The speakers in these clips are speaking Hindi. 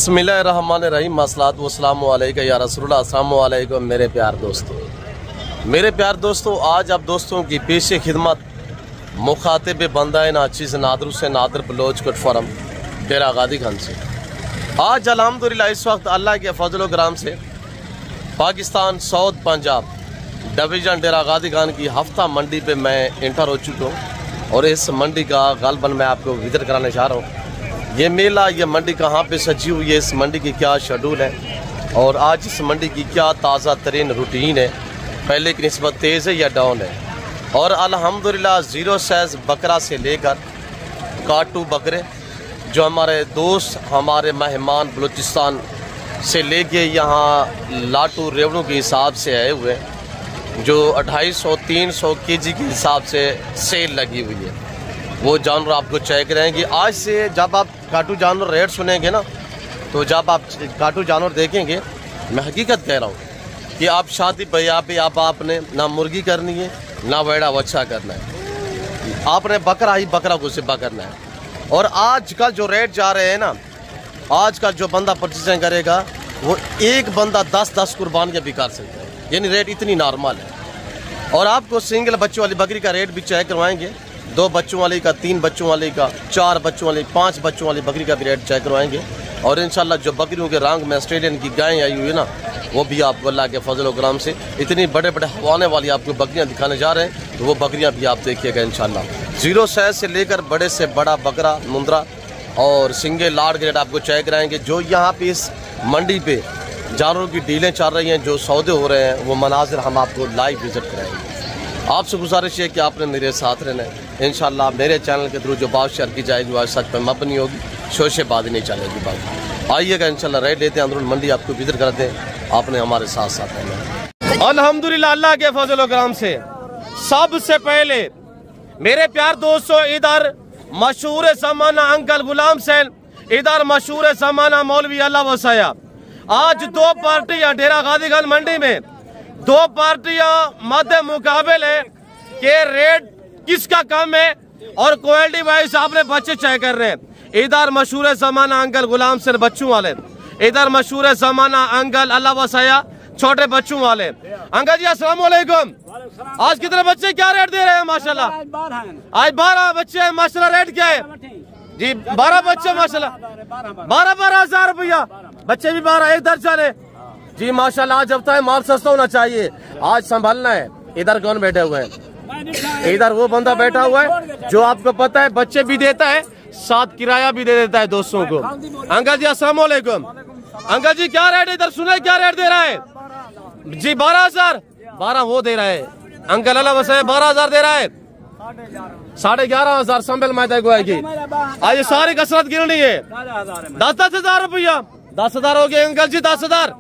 बिस्मिल्लाहिर्रहमानिर्रहीम अस्सलातु वस्सलामु अलैका या रसूलुल्लाह। अस्सलामु अलैकुम मेरे प्यार दोस्तों, आज आप दोस्तों की पेश खिदमत मुखातिब बंदा नाचीज़ नादर से नादर बलोच कटफरम डेरा गादी खान से। आज अल्हम्दुलिल्लाह इस वक्त अल्लाह के फजल कराम से पाकिस्तान साउथ पंजाब डिवीज़न डेरा गादी खान की हफ्ता मंडी पे मैं इंटर हो चुका हूँ और इस मंडी का गालबन मैं आपको विजिट कराने जा रहा हूँ। ये मेला, ये मंडी कहाँ पे सजी हुई है, इस मंडी की क्या शेड्यूल है और आज इस मंडी की क्या ताज़ा तरीन रूटीन है, पहले की निस्बत तेज़ है या डाउन है। और अल्हम्दुलिल्लाह ज़ीरो साइज़ बकरा से लेकर काटू बकरे जो हमारे दोस्त, हमारे मेहमान बलूचिस्तान से लेके यहाँ लाटू रेवड़ों के हिसाब से आए हुए हैं, जो 250-300 केजी के हिसाब से सेल लगी हुई है। वो जानवर आपको चेक रहेंगे। आज से जब आप काटू जानवर रेट सुनेंगे ना, तो जब आप काटू जानवर देखेंगे, मैं हकीकत कह रहा हूँ कि आप शादी ब्याह पे आपने ना मुर्गी करनी है ना बैड़ा बच्चा करना है, आपने बकरा ही बकरा को सिब्बा करना है। और आज का जो रेट जा रहे हैं ना, आज का जो बंदा परचेजिंग करेगा वो एक बंदा 10-10 कुर्बानियाँ भी कर सकता है, यानी रेट इतनी नॉर्मल है। और आपको सिंगल बच्चों वाली बकरी का रेट भी चेक करवाएंगे, 2 बच्चों वाली का, 3 बच्चों वाली का, 4 बच्चों वाली, 5 बच्चों वाली बकरी का भी रेट चेक करवाएंगे। और इंशाल्लाह जो बकरियों के रंग में ऑस्ट्रेलियन की गायें आई हुई है ना, वो भी आपको अल्लाह के फजल व करम से इतनी बड़े बड़े हवाने वाली आपको बकरियां दिखाने जा रहे हैं, तो वो बकरियां भी आप देखिएगा इंशाल्लाह। ज़ीरो साइज से लेकर बड़े से बड़ा बकरा, मुंद्रा और सिंगे लाड़ के रेट आपको चेक कराएंगे। जो यहाँ पे इस मंडी पे जानवरों की डीलें चल रही हैं, जो सौदे हो रहे हैं, वो मनाजिर हम आपको लाइव विजिट कराएंगे। आपसे गुजारिश है कि आपने मेरे साथ रहना है। इंशाल्लाह मेरे चैनल के थ्रू जो बात शेयर की जाएगी आज सच पे मबनी होगी, शोशेबाजी नहीं चलेगी। बात आइएगा इंशाल्लाह, रेट लेते हैं, अंदरून मंडी आपको विजिट कराते हैं, आपने हमारे साथ साथ रहना है। अल्हम्दुलिल्लाह अल्लाह के फजल व करम से सबसे पहले मेरे प्यार दोस्तों, इधर मशहूर ज़माना अंकल गुलाम सैन, इधर मशहूर ज़माना मौलवी अल्लाह वसाया। आज 2 पार्टियां डेरा गादी खान मंडी में, 2 पार्टियां मध्य मुकाबले है कि रेट किसका कम है और क्वालिटी वाइज आपने बच्चे चेक कर रहे हैं। इधर मशहूर ज़माना अंकल गुलाम सैन बच्चों वाले, इधर मशहूर ज़माना अंकल अल्लाह वसाया छोटे बच्चों वाले। अंकल जी अस्सलाम वालेकुम, आज कितने बच्चे क्या रेट दे रहे हैं? माशाल्लाह आज 12 बच्चे हैं माशाल्लाह। रेट क्या है जी? 12 बच्चे माशाल्लाह, 12-12 हज़ार रुपया, बच्चे भी 12, एक दर्जन है जी माशाल्लाह। आज हफ्ता है, माल सस्ता होना चाहिए, आज संभालना है। इधर कौन बैठे हुए हैं? इधर वो बंदा बैठा हुआ है जो आपको पता है बच्चे भी देता है, साथ किराया भी दे देता है दोस्तों को। अंकल जी अस्सलाम वालेकुम। अंकल जी क्या रेट, इधर सुने क्या रेट दे रहा है जी? 12,000, 12 वो दे रहा है अंकल अल्लाह वसाया, 12,000 दे रहा है। 11,500 संभल मैदा को आएगी। आज सारी कसरत गिरनी है। 10,000 रुपया, 10,000 हो गए अंकल जी, 10,000,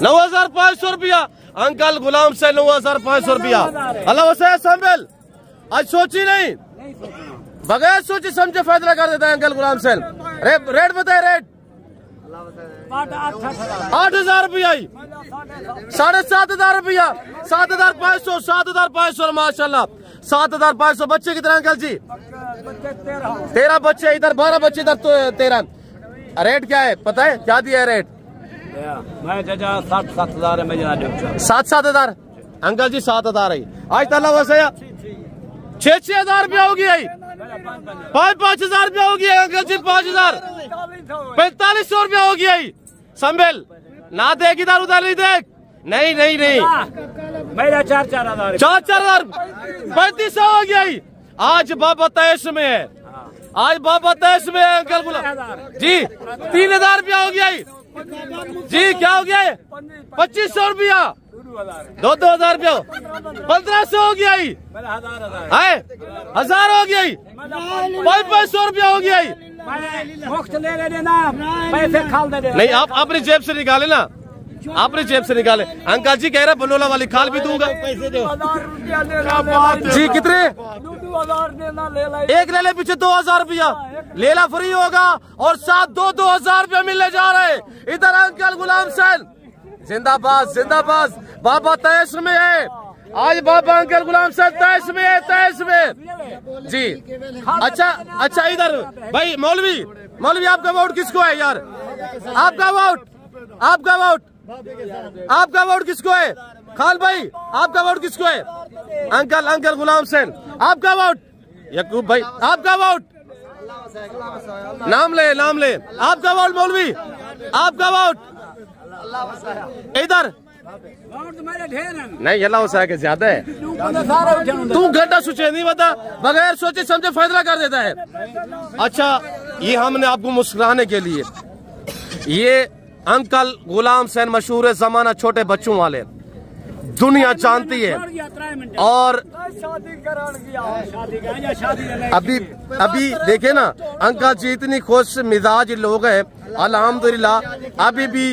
9,500 रुपया अंकल गुलाम से, 9,500 रुपया अल्लाह वसाया संभल। आज सोची नहीं, बगैर सोचे समझे फैसला कर देता है अंकल गुलाम से। रेट बताए, रेट 8,000 रुपया, 7,500 रुपया, 7,500, 7,500 माशाल्लाह, 7,500। बच्चे कितने अंकल जी? 13 बच्चे, इधर 12 बच्चे, इधर 13। रेट क्या है पता है? क्या दिया है रेट? 7,000 अंकल जी, 7,000 है आज तला वसाया। 6,000 रुपया हो गया, 5,000 रुपया हो गया अंकल जी, 5,000, 4,500 रुपया हो गया। संभल ना देख, इधर उधर नहीं देख, नहीं नहीं नहीं, मेरा 4,000, 3,500 हो गया। आज बाबा तैश में है, आज बाबा तैश में है अंकल गुलाम जी। 3,000 रुपया हो गया जी। क्या हो गया? 2,500 रुपया, 2,000 रुपया, 1,500 हो गया, 1,000 हो गया, 5,500 रुपया हो गया। पैसे खाल दे नहीं, आप अपनी जेब से निकाले ना, अपनी जेब से निकाले। अंकल जी कह रहे बनोला वाली खाल भी दूंगा। पैसे दो जी, कितने? 2,000 देना, एक ले ले, पीछे 2,000 रुपया लेला फ्री होगा और साथ 2,000 रुपया मिलने जा रहे। इधर अंकल गुलाम सैन जिंदाबाद, जिंदाबाद। बाबा तैश में है, आज बाबा अंकल गुलाम सर 23 में जी। अच्छा इधर भाई मौलवी आपका वोट किसको है यार? आपका वोट किसको है? खाल भाई आपका वोट किसको है? अंकल गुलाम हुसैन आपका वोट? यकूब भाई आपका वोट? नाम ले आपका वोट मौलवी? आपका वोट? इधर नहीं अल्लाह वसा के ज्यादा है। तू घंटा सोचे नहीं बता, बगैर सोचे समझे फैसला कर देता है। अच्छा ये हमने आपको मुस्कुराने के लिए, ये अंकल गुलाम हुसैन मशहूर जमाना छोटे बच्चों वाले, दुनिया जानती है। और अभी देखे ना अंकल जी इतनी खुश मिजाज लोग हैं अल्हम्दुलिल्लाह। अभी भी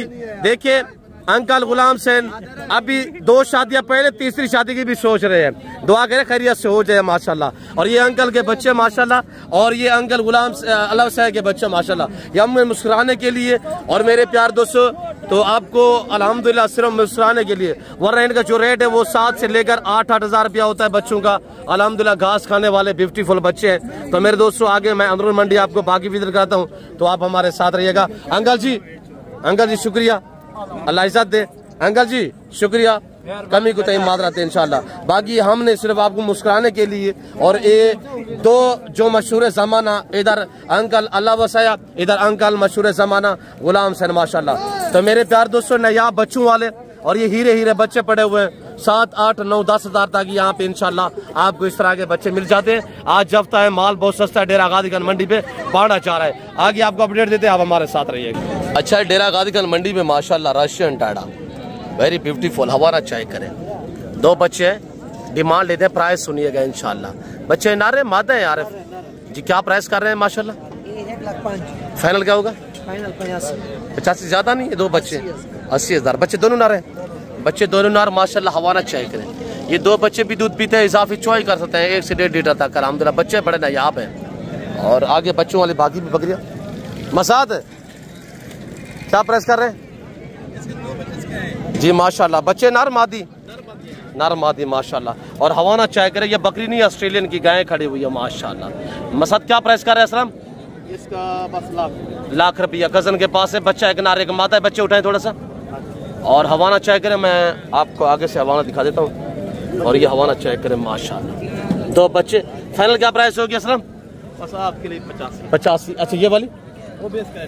देखे अंकल गुलाम हुसैन अभी 2 शादियां पहले, तीसरी शादी की भी सोच रहे हैं। दुआ करें खैरियत से हो जाए माशाल्लाह। और ये अंकल के बच्चे माशाल्लाह, और ये अंकल गुलाम अल्लाह साहब के बच्चे माशाल्लाह, ये हमें मुस्कुराने के लिए। और मेरे प्यार दोस्तों तो आपको अल्हम्दुलिल्लाह सिर्फ मुस्कुराने के लिए, वरना इनका जो रेट है वो 7 से लेकर 8 हज़ार रुपया होता है बच्चों का। अल्हम्दुलिल्लाह घास खाने वाले ब्यूटीफुल बच्चे हैं। तो मेरे दोस्तों आगे मैं अंदरून मंडी आपको बाकी विजिट कराता हूँ, तो आप हमारे साथ रहिएगा। अंकल जी शुक्रिया, अल्लाह इज्जत दे। अंकल जी शुक्रिया, कमी को तय मादरत है इंशाल्लाह। बाकी हमने सिर्फ आपको मुस्कुराने के लिए, और ये 2 जो मशहूर जमाना, इधर अंकल अल्लाह वसाया, इधर अंकल मशहूर जमाना गुलाम हुसैन माशाल्लाह। तो मेरे प्यार दोस्तों नायाब बच्चों वाले, और ये हीरे बच्चे पड़े हुए हैं 7, 8, 9, 10 हज़ार तक यहाँ पे इंशाल्लाह आपको इस तरह के बच्चे मिल जाते हैं। आज जफ्ता है, माल बहुत सस्ता है, डेरा गादीगंज मंडी पे बाढ़ा चाह रहा है। आगे आपको अपडेट देते हैं, आप हमारे साथ रहिएगा। अच्छा डेरा गादीगंज मंडी में माशाल्लाह रशियन टाड़ा वेरी ब्यूटीफुल, हवाना चेक करें। 2 बच्चे हैं, डिमांड लेते हैं, प्राइस सुनिएगा इंशाल्लाह। बच्चे नारे मादा है आरिफ जी, क्या प्राइस कर रहे हैं माशाल्लाह? 1,05,000 फाइनल क्या होगा? फाइनल 85 ज्यादा नहीं है। 2 बच्चे 80 हज़ार, बच्चे दोनों नार हैं, बच्चे दोनों नार माशाल्लाह, हवाना चेक करें। ये 2 बच्चे भी दूध पीते हैं, इजाफी चॉइस कर सकते हैं 1 से 1.5 लीटर तक अल्हम्दुलिल्लाह। बच्चे बड़े नायाब हैं। और आगे बच्चों वाले बाकी भी बकरियां मसाद क्या प्राइस कर रहे हैं जी? माशाल्लाह बच्चे नर मादी माशाल्लाह। और हवाना चाय करे, ये बकरी नहीं ऑस्ट्रेलियन की गाय खड़ी हुई है माशाल्लाह। मसद क्या प्राइस कर रहे हैं असलम? इसका बस लाख रुपया। गजन के पास है, बच्चा एक नारे का माता है। बच्चे उठाए थोड़ा सा, और हवाना चाय करे। मैं आपको आगे से हवाना दिखा देता हूँ। और ये हवाना चाय करे माशाल्लाह। 2 बच्चे फाइनल क्या प्राइस होगी असलम? बस आपके लिए 85। अच्छा ये वाली वो भी इसका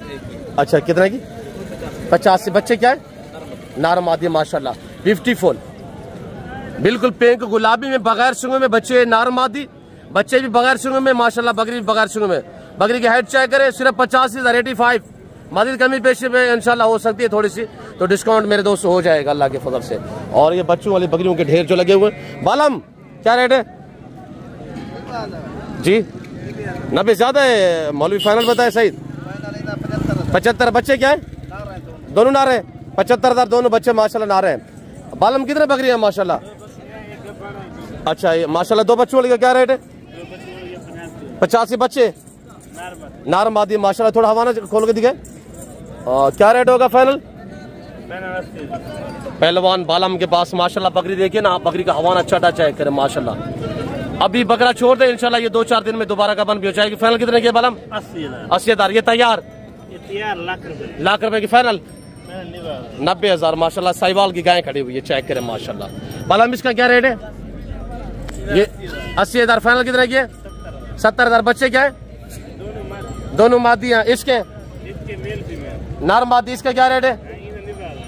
अच्छा कितना की? 85। बच्चे क्या है? नार मादी माशाल्लाह, ब्यूटीफुल, बिल्कुल पिंक गुलाबी में, बगैर सुंगों में बच्चे नार मादी, बच्चे भी बगैर सुंगों में माशाल्लाह, बकरी भी बगैर सुंगों में। बकरी की हाइट चेक करें, सिर्फ 85,000 85। मजीद कमी पेशी में इंशाल्लाह हो सकती है थोड़ी सी, तो डिस्काउंट मेरे दोस्त हो जाएगा अल्लाह के फजल से। और ये बच्चों वाली बकरियों के ढेर जो लगे हुए हैं। बालम क्या रेट है जी? 90 ज्यादा है मौलवी, फाइनल बताए सही? 75। बच्चे क्या है? दोनों नारे हैं, 75,000 दोनों बच्चे माशाल्लाह नारे हैं। बालम कितने बकरी है माशाल्लाह? अच्छा ये माशाल्लाह 2 बच्चों वाली का क्या रेट है? 85 बच्चे नार मादी माशाल्लाह। थोड़ा हवाना खोल के दिखे, क्या रेट होगा फाइनल? पहलवान बालम के पास माशाल्लाह बकरी देखिए ना, बकरी का हवाना चटा चेक करे माशाल्लाह। अभी बकरा छोड़ दे इंशाल्लाह, ये 2-4 दिन में दोबारा कबन भी हो जाएगी। फाइनल कितने की बालम? 80,000। ये तैयार लाख रुपए की फाइनल 90,000 माशाल्लाह। साहिवाल की गाय खड़ी हुई है, चेक करें माशाल्लाह। बालम इसका क्या रेट है? ये 80,000 फाइनल कितने की है? 70,000। बच्चे क्या है? दोनों मादियां। इसके नार मादी, इसका क्या रेट है?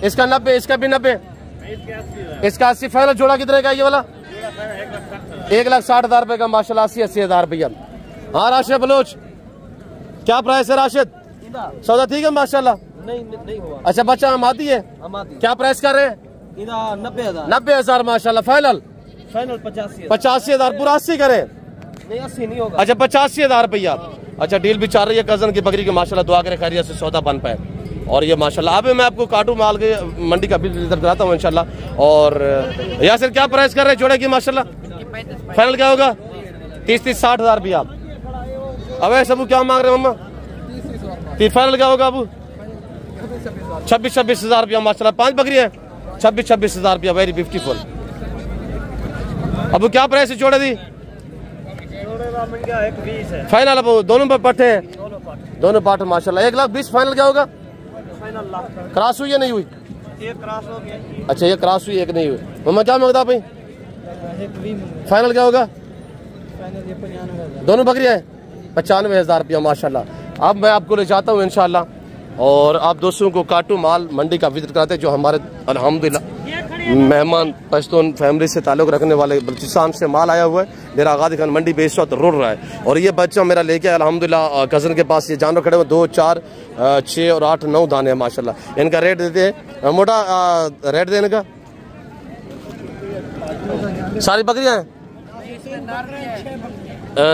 इसका 90। इसका भी 90। इसका 80 फाइनल। जोड़ा कितने का ये वाला? 1,60,000 रुपए का माशाल्लाह, 80,000 रुपया। हाँ राशिद बलोच क्या प्राइस है राशिद? सौदा ठीक है माशाल्लाह? नहीं हुआ। अच्छा बच्चा मादी है, क्या प्राइस कर रहे हैं? 90,000 माशाल्लाह। फाइनल 85,000। पूरा 80 करें? नहीं 80 नहीं होगा। अच्छा 85,000 रुपया। अच्छा डील भी चल रही है कजन की बकरी की माशाल्लाह। दुआ करें खैरियत से सौदा बन पाए। और ये माशाल्लाह अभी मैं आपको काटू माल के मंडी का बिल कराता हूँ इंशाल्लाह। और यासिर क्या प्राइस कर रहे हैं जोड़े की माशाल्लाह? फाइनल क्या होगा? 30-60,000 रुपया। अब सबू क्या मांग रहे हैं मम्मा? फाइनल क्या होगा अबू? 26,000 रुपया माशाल्लाह। 5 बकरी है, 26,000 रुपया। Very beautiful. अब क्या प्राइस है जोड़े दी? फाइनल अब दोनों पर पट्टे हैं, दोनों पार्ट माशाल्लाह। 1,20,000 फाइनल क्या होगा? क्रॉस हुई या नहीं हुई? एक क्रॉस हो गया। अच्छा ये क्रॉस हुई, एक नहीं हुई। मैं क्या मांगता भाई? फाइनल क्या होगा? दोनों बकरियां हैं 95,000 रुपया माशाल्लाह। अब मैं आपको ले जाता हूँ इंशाल्लाह, और आप दोस्तों को काटू माल मंडी का विजिट कराते हैं, जो हमारे अल्हम्दुलिल्लाह मेहमान पश्तून फैमिली से ताल्लुक़ रखने वाले बलूचिस्तान से माल आया हुआ है। डेरा गादी खान मंडी पे इस वक्त रुड़ रहा है। और ये बच्चा मेरा लेके अल्हम्दुलिल्लाह कज़न के पास ये जानवर खड़े हुए 2, 4, 6 और 8, 9 दाने हैं माशाल्लाह। इनका रेट देते हैं मोटा रेट देने का। सारी बकरियां हैं?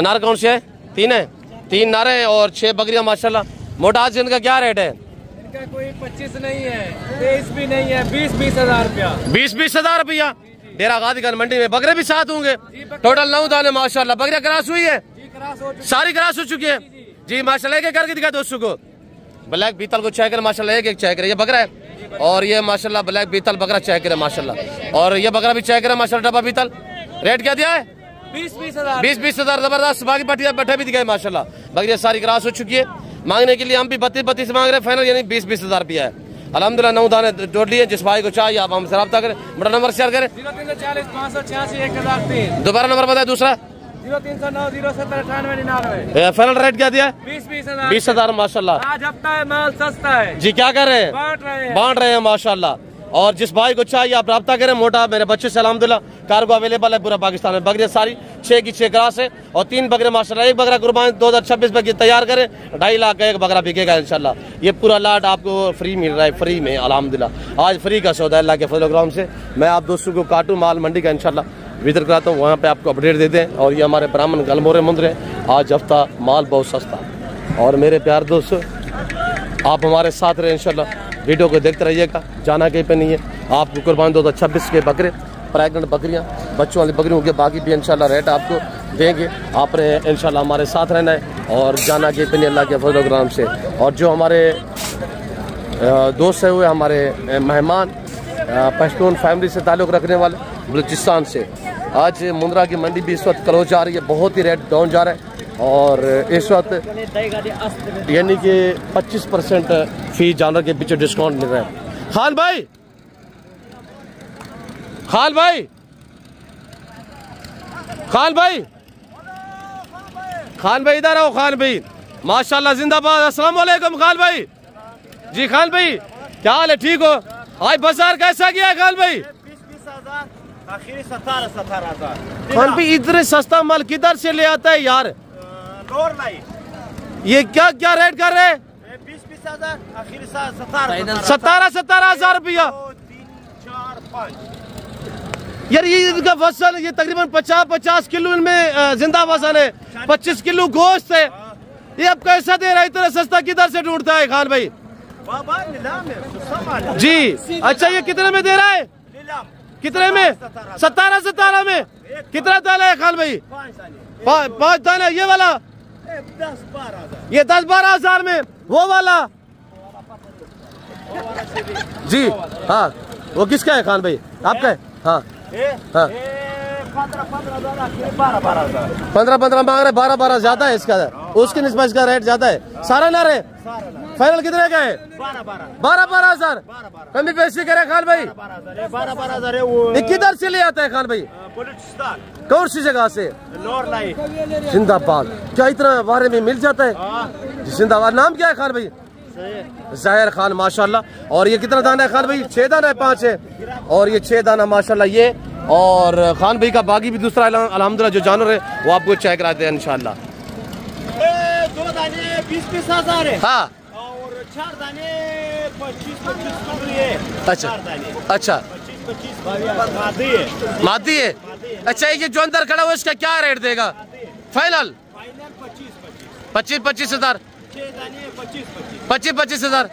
नार कौन से है? 3 है, 3 नारे और 6 बकरियां माशाल्लाह। मोटा आज इनका क्या रेट है? इनका कोई 25 नहीं है, 23 भी नहीं है, 20,000 रुपया। 20,000 रुपया डेरा गादी खान मंडी में। बकरे भी साथ होंगे, टोटल 9 दाने माशाल्लाह। बकरियां क्रॉस हुई है? सारी क्रॉस हो चुकी है जी माशाल्लाह। एक करके दिखा दोस्तों को। ब्लैक बीतल को चेक करे माशाल्लाह, एक चेक करे। ये बकरा है, और ये माशाल्लाह ब्लैक बीतल बकरा चेक करे माशाल्लाह। और ये बकरा भी चेक करे माशाल्लाह। डब्बा बीतल रेट क्या दिया है? 20,000 जबरदस्त। बाकी पट्टे भी दिखाए माशाल्लाह। बकरियां सारी क्रॉस हो चुकी है। मांगने के लिए हम भी 32 मांग रहे हैं फाइनल, यानी 20,000 रुपया है अल्हम्दुलिल्लाह। 9 दाने टोटली है। जिस भाई को चाहिए आप हमसे रब्ता करें। बड़ा नंबर शेयर करें। 0340 586 1003। दोबारा नंबर बताए दूसरा। 0309 070 9899। फाइनल रेट क्या दिया है? 20,000। 20,000 माशाल्लाह। आज हफ्ता है, माल सस्ता है जी। क्या कर रहे हैं? बांट रहे हैं माशाल्लाह। और जिस भाई को चाहिए आप रब्ता करें। मोटा मेरे बच्चे से अल्हम्दुलिल्लाह कार्गो अवेलेबल है पूरा पाकिस्तान में। बकरियां सारी 6 की 6 क्रॉस है, और 3 बकरे माशाल्लाह। एक बकरा कुर्बान 2026 में तैयार करें, 2.5 लाख का एक बकरा बिकेगा इंशाल्लाह। ये पूरा लाट आपको फ्री मिल रहा है, फ्री में अल्हम्दुलिल्लाह। आज फ्री का सौदा अल्लाह के फजल से। मैं आप दोस्तों को काटू माल मंडी का इंशाल्लाह विजिट कराता हूँ, वहाँ पे आपको अपडेट देते हैं। और ये हमारे ब्राह्मण गलमोरे मंदिर है। आज हफ्ता माल बहुत सस्ता। और मेरे प्यार दोस्तों आप हमारे साथ रहे इंशाल्लाह, वीडियो को देखते रहिएगा, जाना कहीं पे नहीं है। आपको कुर्बान 2026 के बकरे, प्रेगनेंट बकरियां, बच्चों वाली बकरियों के बाकी भी इंशाल्लाह रेट आपको देंगे। आपने इंशाल्लाह हमारे साथ रहना है, और जाना कहीं पे नहीं अल्लाह के फजल से। और जो हमारे दोस्त है हुए हमारे मेहमान पश्तून फैमिली से ताल्लुक़ रखने वाले बलूचिस्तान से, आज मुंद्रा की मंडी भी इस वक्त क्लोज जा रही है। बहुत ही रेट डाउन जा रहा है, और इस वक्त यानी कि 25% फी जानवर के पीछे डिस्काउंट मिल रहा है। खान भाई, खान भाई, खान भाई, खान भाई इधर आओ। खान भाई माशाल्लाह जिंदाबाद। अस्सलाम वालेकुम खान भाई। जी खान भाई क्या हाल है? ठीक हो? आज बाजार कैसा गया है खान भाई? 20,000 आखिरी 17,000। खान भाई इतने सस्ता माल किधर से ले आता है यार? ये क्या क्या रेट कर रहे हैं? 20,000 आखिरी 17,000 रुपया। 3, 4, 5 यार ये इनका वजन, ये तकरीबन 50 किलो इनमें जिंदा वजन है, 25 किलो गोश्त है। ये अब कैसा दे रहा है? इतना सस्ता किधर से ढूंढता है खान भाई? जी अच्छा, ये कितने में दे रहा है? कितने में? 17 में। कितना दाना है खान भाई? 5 दाना। ये वाला 10-12 हजार में। वो वाला जी हाँ, वो किसका है खान भाई? आपका है? हाँ हाँ। 15 मांग रहे, 12 ज्यादा है इसका, उसकी निस्बत इसका रेट ज्यादा है। सारा ना रहे फाइनल कितने का है? 12 हजार। कमी पैसे करे खान भाई? 12 किधर से ले आता है खान भाई? कौन सी जगह से? जिंदाबाद। क्या इतना बारे में मिल जाता है? जिंदाबाद। नाम क्या है खान भाई? जाहिर खान माशाल्लाह। और ये कितना दाना है खान भाई? 6 दाना है, 5 है, और ये 6 दाना माशाल्लाह ये। और खान भाई का बाकी भी दूसरा अल्हम्दुलिल्लाह जो जानवर है वो आपको चेक कराते हैं इंशाल्लाह। 2 दाने 20 हजार है। हाँ, और 4 दाने 25 अच्छा अच्छा, 25 मादी है। अच्छा, ये जो अंदर खड़ा हुआ इसका क्या रेट देगा फाइनल? 25 हजार। 25 हजार।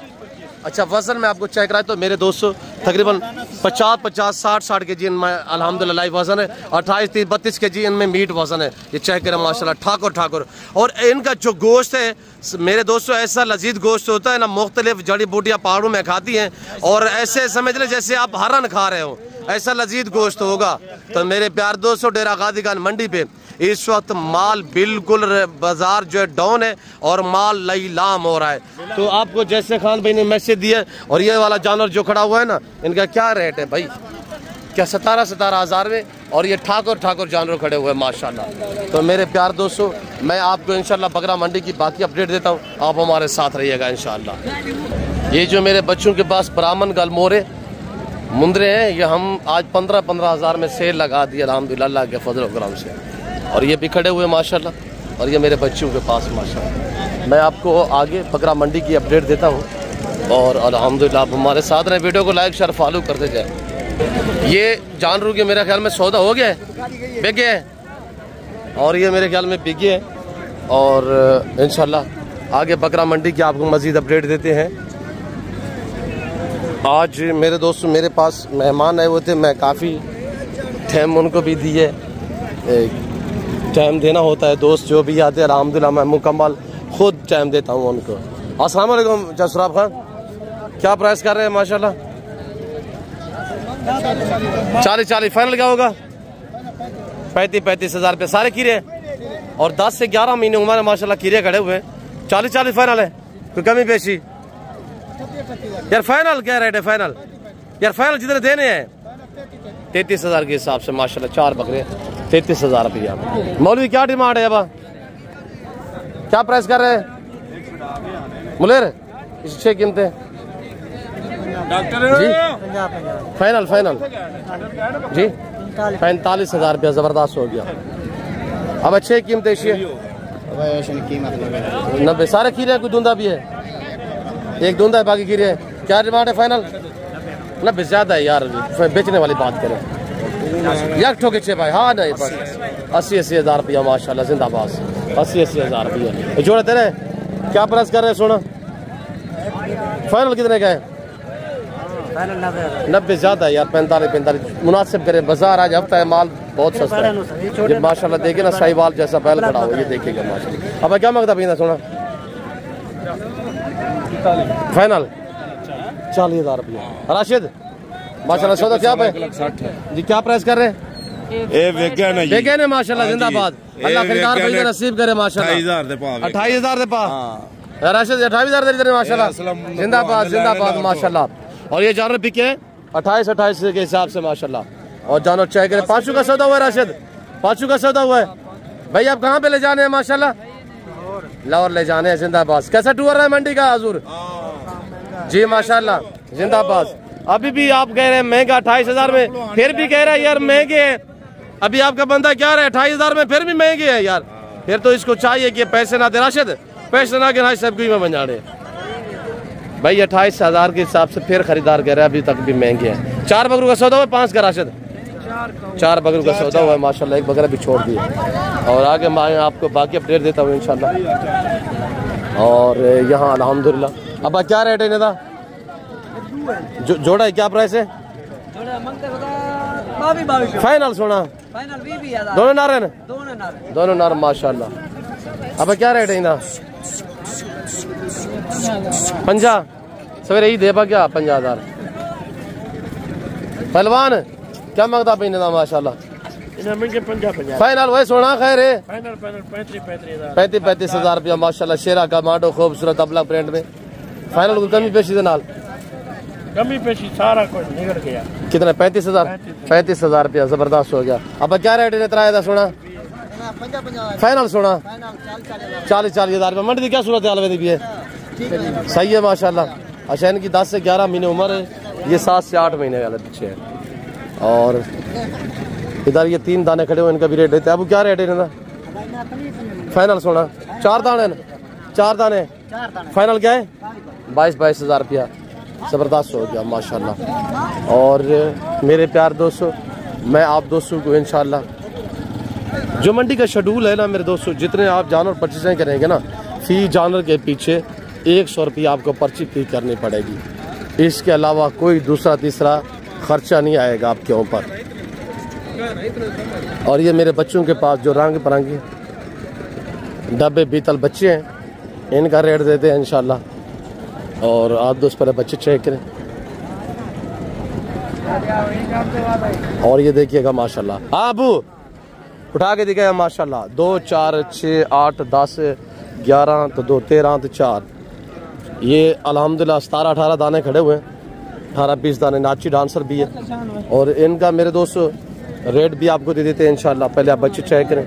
अच्छा वजन में आपको चेक कराए तो मेरे दोस्तों तकरीबन 50, 60 के जी इनमें अल्हम्दुलिल्लाह वजन है। 28, 30, 32 के जी इनमें मीट वजन है। ये चेक करें माशाल्लाह, ठाकुर। और इनका जो गोश्त है मेरे दोस्तों ऐसा लजीज गोश्त होता है ना, मुख्तलिफ जड़ी बूटियाँ पहाड़ों में खाती हैं और ऐसे समझ लें जैसे आप हरन खा रहे हो, ऐसा लजीज गोश्त होगा। तो मेरे प्यार दोस्तों डेरा गादी खान मंडी पे इस वक्त माल बिल्कुल बाजार जो है डाउन है और माल लईलाम हो रहा है। तो आपको जैसे खान भाई ने मैसेज दिया, और ये वाला जानवर जो खड़ा हुआ है ना, इनका क्या रेट है भाई? क्या 17,000 में, और ये ठाकुर जानवर खड़े हुए हैं माशाल्लाह। तो मेरे प्यार दोस्तों मैं आपको इंशाल्लाह बकरा मंडी की बाकी अपडेट देता हूँ, आप हमारे साथ रहिएगा इंशाल्लाह। ये जो मेरे बच्चों के पास ब्राह्मण गलमोरे मुंदरे हैं, ये हम आज 15,000 में सेल लगा दिया अल्हम्दुलिल्लाह अल्लाह के फजल व करम से, और ये भी खड़े हुए माशाल्लाह। और ये मेरे बच्चों के पास माशाल्लाह। मैं आपको आगे बकरा मंडी की अपडेट देता हूँ, और अल्हम्दुलिल्लाह आप हमारे साथ रहें। वीडियो को लाइक शेयर फॉलो करते जाए। ये जानवरों के मेरे ख्याल में सौदा हो गया है, बिक गया है, और ये मेरे ख्याल में बिक गया है। और इंशाल्लाह आगे बकरा मंडी की आपको मज़ीद अपडेट देते हैं। आज मेरे दोस्तों मेरे पास मेहमान आए हुए थे, मैं काफ़ी टाइम उनको भी दिए, टाइम देना होता है। दोस्त जो भी आते हैं अल्हम्दुलिल्लाह मैं मुकम्मल खुद टाइम देता हूँ उनको। अस्सलाम वालेकुम जसराब खान, क्या प्राइस कर रहे हैं माशाल्लाह? 40 फाइनल क्या होगा? 35 हज़ार रुपये सारे कीरे, और 10 से 11 महीने उम्र है माशाल्लाह, कीरे खड़े हुए हैं। 40 फाइनल है, कोई कमी पेशी? यार फाइनल क्या रेट है? फाइनल यार फाइनल जितने देने हैं 33,000 के हिसाब से माशाल्लाह, 4 बकरे 33,000 रुपया। मौलवी क्या डिमांड है? अब क्या प्राइस कर रहे हैं मुलेर? इस 6 कीमतें जी फाइनल जी 45,000 रुपया, जबरदस्त हो गया। अब अच्छे कीमतें 90 सारे खीरे हैं, कोई धुंधा भी है? एक धुंधा है, बाकी खीरे हैं। क्या डिमांड है फाइनल? 90 ज्यादा है यार, बेचने वाली बात करें यार, ठोके 6 भाई। हाँ नहीं बस 80 हज़ार रुपया माशाल्लाह, जिंदाबाद। 80 हज़ार रुपया जोड़े तेरे। क्या प्राइस कर रहे हैं सोना? फाइनल कितने का है? 90 ज्यादा है यार, 45 मुनासिब करें। बाजार आज हफ्ता है, माल बहुत सस्ता है माशाल्लाह। देखे ना साहिवाल जैसा बैल खड़ा हो, ये देखेगा माशाल्लाह। अब क्या मांगता पीना सोना? फाइनल 40,000 रुपया। राशिद माशाल्लाह सौदा क्या है जी? क्या प्राइस कर रहे हैं? बेगन है माशाल्लाह, जिंदाबाद। अल्लाह खरीदार भाई का नसीब करे माशाल्लाह। 28,000 दे पा राशिद, 28,000 दे माशाल्लाह, जिंदाबाद माशाल्लाह। और ये जानवर बिके 28 के हिसाब से माशाल्लाह। और जानवर चाहे करे 5 का सौदा हुआ है राशिद, 5 का सौदा हुआ है भाई। आप कहाँ पे ले जाने हैं माशाल्लाह? लाहौर ले जाने हैं, जिंदाबाद। कैसा टूर रहा है मंडी का हजूर जी? माशाल्लाह जिंदाबाद। अभी भी आप कह रहे हैं महंगा 28,000 में, फिर भी कह रहे हैं यार महंगे हैं। अभी आपका बंदा क्या रहा है 28,000 में, फिर भी महंगे हैं यार। फिर तो इसको चाहिए कि पैसे ना दे राशिद, पैसे ना के सब कुछ में बन जाने भाई। 28,000 के हिसाब से फिर खरीदार कह रहे हैं अभी तक भी महंगे हैं। 4 बकरों का सौदा हुआ, 5 का राशिद? 4 बकरों का सौदा हुआ है माशाल्लाह, 1 बकरा भी छोड़ दिया। और आगे मैं आपको बाकी अपडेट देता हूँ इंशाल्लाह। और यहाँ अल्हम्दुलिल्लाह। अब क्या रेट है इनका? जोड़ा है क्या प्राइस है? फाइनल सोना दोनों नार है, दोनों नार माशाल्लाह। अब क्या रेट है इनका? 50 सवेरे ही देबा क्या? 50,000। पहलवान क्या मांगता पे इनका माशाल्लाह? फाइनल वही सोना खैर है 35,000 रुपया माशाल्लाह। शेरा का माडो खूबसूरत अबला प्रिंट में फाइनल को कमी पेशी के नाल कमी पेशी सारा कुछ निकल गया। कितना? 35,000 रुपया, जबरदस्त हो गया। अब क्या रेट है तराए का सोना? फाइनल सोना 40,000 रुपया। मंडी क्या सूरत हाल भी है? सही है माशाल्लाह। अच्छा इनकी 10 से 11 महीने उम्र है, ये 7 से 8 महीने वाले पीछे है। और इधर ये 3 दाने खड़े हुए, इनका भी रेट देते हैं। अब क्या रेट है इनका? फाइनल सोना 4 दाने, 4 दाने फाइनल क्या है? 22,000 रुपया, ज़बरदस्त हो गया माशाल्लाह। और मेरे प्यार दोस्तों मैं आप दोस्तों को इंशाल्लाह जो मंडी का शेड्यूल है ना मेरे दोस्तों, जितने आप जानवर परचेजिंग करेंगे ना, फी जानवर के पीछे 100 रुपये आपको पर्ची पे करनी पड़ेगी। इसके अलावा कोई दूसरा तीसरा खर्चा नहीं आएगा आपके ऊपर। और ये मेरे बच्चों के पास जो रंग बिरंगे डब्बे बीतल बच्चे हैं, इनका रेट देते हैं इंशाल्लाह। और आप दोस्त पर बच्चे चेक करें। और ये देखिएगा माशाल्लाह। हाँ अबू उठा के दिखाएगा माशाल्लाह। 2 4 6 8 10 11 तो 2 13 तो 4, ये अल्हम्दुलिल्लाह 17 18 दाने खड़े हुए हैं, 18 20 दाने। नाची डांसर भी है। और इनका मेरे दोस्त रेट भी आपको दे देते हैं इंशाल्लाह। पहले आप बच्चे चेक करें।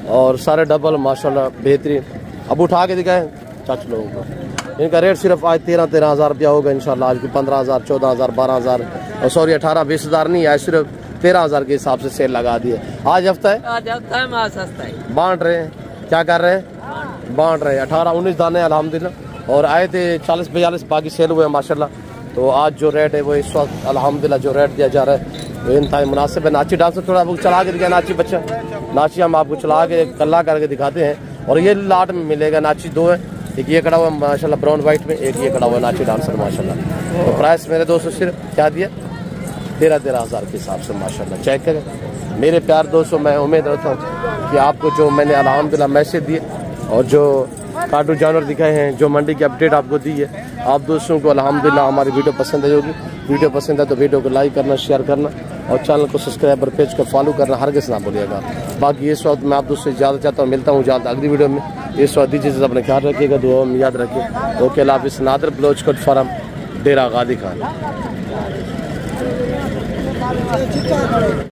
और सारे डबल माशाल्लाह बेहतरीन। अब उठा के दिखाएं चाचू लोगों को। इनका रेट सिर्फ आज 13 हज़ार रुपया होगा इंशाल्लाह। आज की 15 हज़ार 14 हज़ार 12 हज़ार और सॉरी 18 20 हज़ार नहीं है, सिर्फ 13 हज़ार के हिसाब से सेल लगा दी है। आज हफ्ता है, आज हफ्ता है, माल सस्ता है। बांट रहे हैं, क्या कर रहे हैं, बांट रहे हैं। 18 19 दाने अल्हम्दुलिल्लाह। और आए थे 40 42, बाकी सेल हुए माशाल्लाह। तो आज जो रेट है वो इस वक्त अल्हम्दुलिल्लाह जो रेट दिया जा रहा है वो इंतहाई मुनासिब है। नाची डांसर थोड़ा आपको चला के दिखाया, नाची बच्चा नाची हम आपको चला के कल्ला करके दिखाते हैं। और ये लाट में मिलेगा। नाची 2 है, एक ये खड़ा हुआ माशाल्लाह ब्राउन वाइट में, एक ये खड़ा हुआ नाची डांसर माशाल्लाह। तो प्राइस मेरे दोस्तों सिर्फ क्या दिया 13 हज़ार के हिसाब से माशाल्लाह। चेक करें मेरे प्यार दोस्तों। मैं उम्मीद रखता हूँ कि आपको जो मैंने अल्हम्दुलिल्लाह मैसेज दिए और जो काटू जानवर दिखाए हैं, जो मंडी की अपडेट आपको दी है, आप दोस्तों को अल्हम्दुलिल्लाह हमारी वीडियो पसंद आई होगी। वीडियो पसंद है तो वीडियो को लाइक करना, शेयर करना और चैनल को सब्सक्राइब और पेज को फॉलो करना हरगिज़ ना भूलिएगा। बाकी इस वक्त मैं आप दोस्तों से ज़्यादा चाहता हूँ, मिलता हूँ ज़्यादा अगली वीडियो में। इस वक्त दीजिए, अपना ख्याल रखिएगा, दुआ में याद रखिए। ओके अल्लाह हाफ़िज़। नादर बलोच कोट फार्म, डेरा गादी खान।